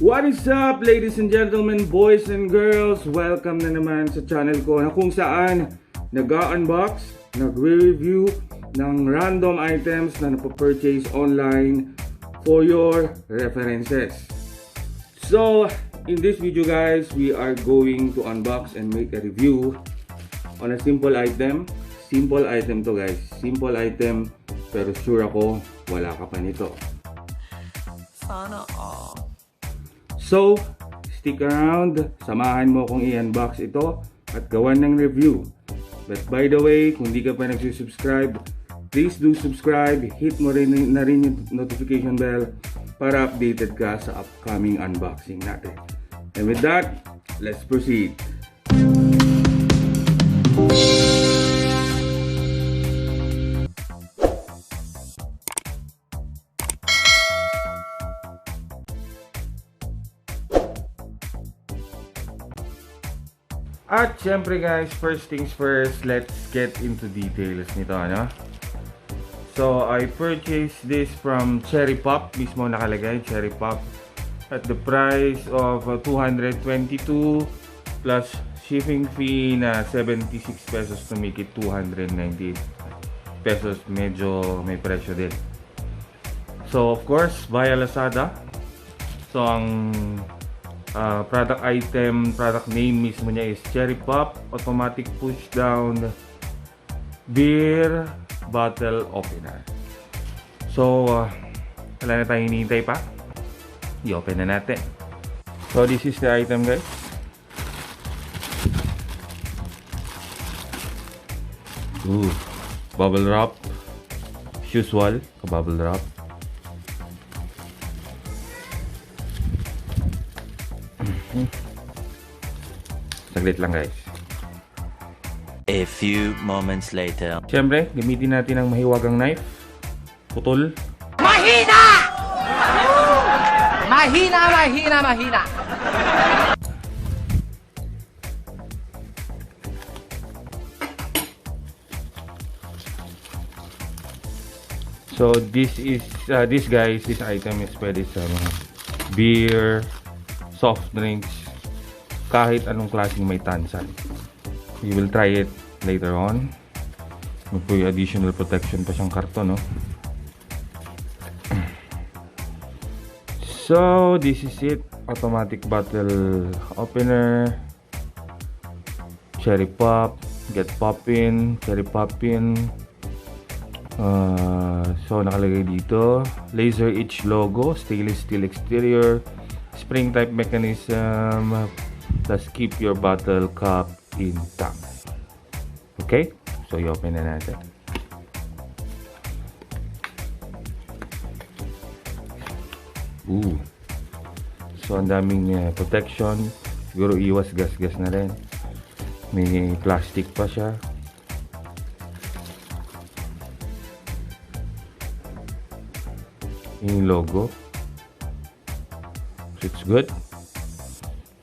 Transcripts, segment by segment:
What is up, ladies and gentlemen, boys and girls? Welcome na naman sa channel ko na kung saan nag-unbox, nagre-review ng random items na napapurchase online for your references. So, in this video guys, we are going to unbox and make a review on a simple item. Simple item to guys, simple item, pero sure ako wala ka pa nito. Sana all. So, stick around, samahan mo kong i-unbox ito at gawan ng review. But by the way, kung di ka pa nagsusubscribe, please do subscribe, hit mo rin na rin yung notification bell para updated ka sa upcoming unboxing natin. And with that, let's proceed. At syempre guys, first things first, let's get into details nito, ano? So, I purchased this from Cherry Pop, mismo nakalagay, Cherry Pop, at the price of 222 plus shipping fee na 76 pesos to make it 298 pesos. Medyo may presyo din. So, of course, via Lazada. So, ang product name mismo niya is Cherry Pop Automatic Push Down Beer Bottle Opener. So, wala na tayong hinihintay pa. I-open na natin. So, this is the item guys. Ooh, bubble wrap. Usual, bubble wrap. Saglit lang guys. A few moments later. Siyempre, gamitin natin ang mahiwagang knife. Putol. Mahina! Mahina, mahina, mahina. So this is this item is pwede sa mga beer, soft drinks, kahit anong klaseng may tansan. We will try it later on. May additional protection pa siyang karton, no? So this is it, automatic bottle opener, Cherry Pop, get poppin', Cherry Poppin'. So nakalagay dito, laser etch logo, stainless steel exterior, spring type mechanism, plus keep your bottle cap intact. Okay, so i-open na natin. Ooh, so ang daming protection, siguro iwas gas-gas na rin. May plastic pa siya. Yung logo, so it's good.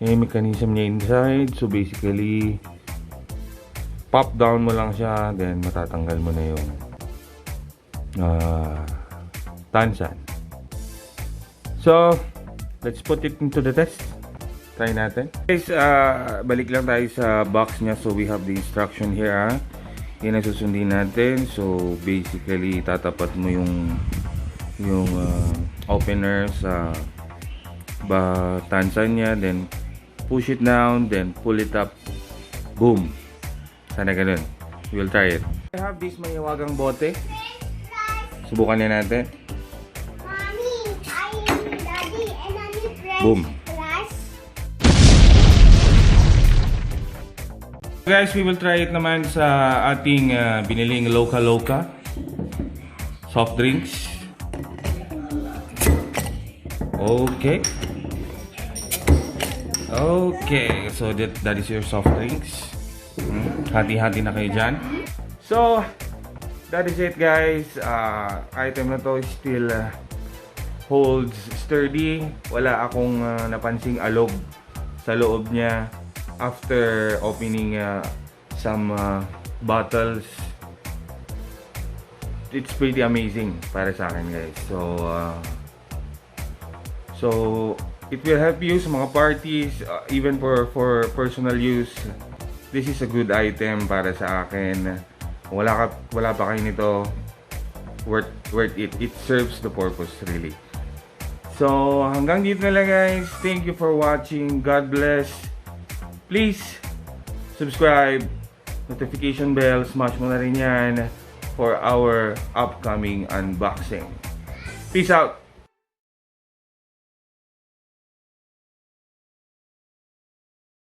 Yung mechanism niya inside, so basically pop down mo lang siya, then matatanggal mo na yung tansan. So let's put it into the test. Try natin guys. Balik lang tayo sa box niya. So we have the instruction here, yun ang susundin natin. So basically tatapat mo yung opener sa tansan niya, then push it down, then pull it up, boom. Sana ganun. We'll try it. I have this mahiwagang bote. Subukan na natin. Mommy, I am Daddy and I need fresh Boom. brush. Guys, we will try it naman sa ating biniling Loka soft drinks. Okay. Okay, so that is your soft drinks. Hati-hati na kayo dyan. So, that is it guys. Item na to still holds sturdy. Wala akong napansing alog sa loob niya after opening some bottles. It's pretty amazing para sa akin guys. So It will help you sa mga parties, even for personal use. This is a good item para sa akin. Wala pa kayo nito, worth it. It serves the purpose really. So, hanggang dito na lang guys. Thank you for watching. God bless. Please, subscribe, notification bell, smash mo na rin yan for our upcoming unboxing. Peace out!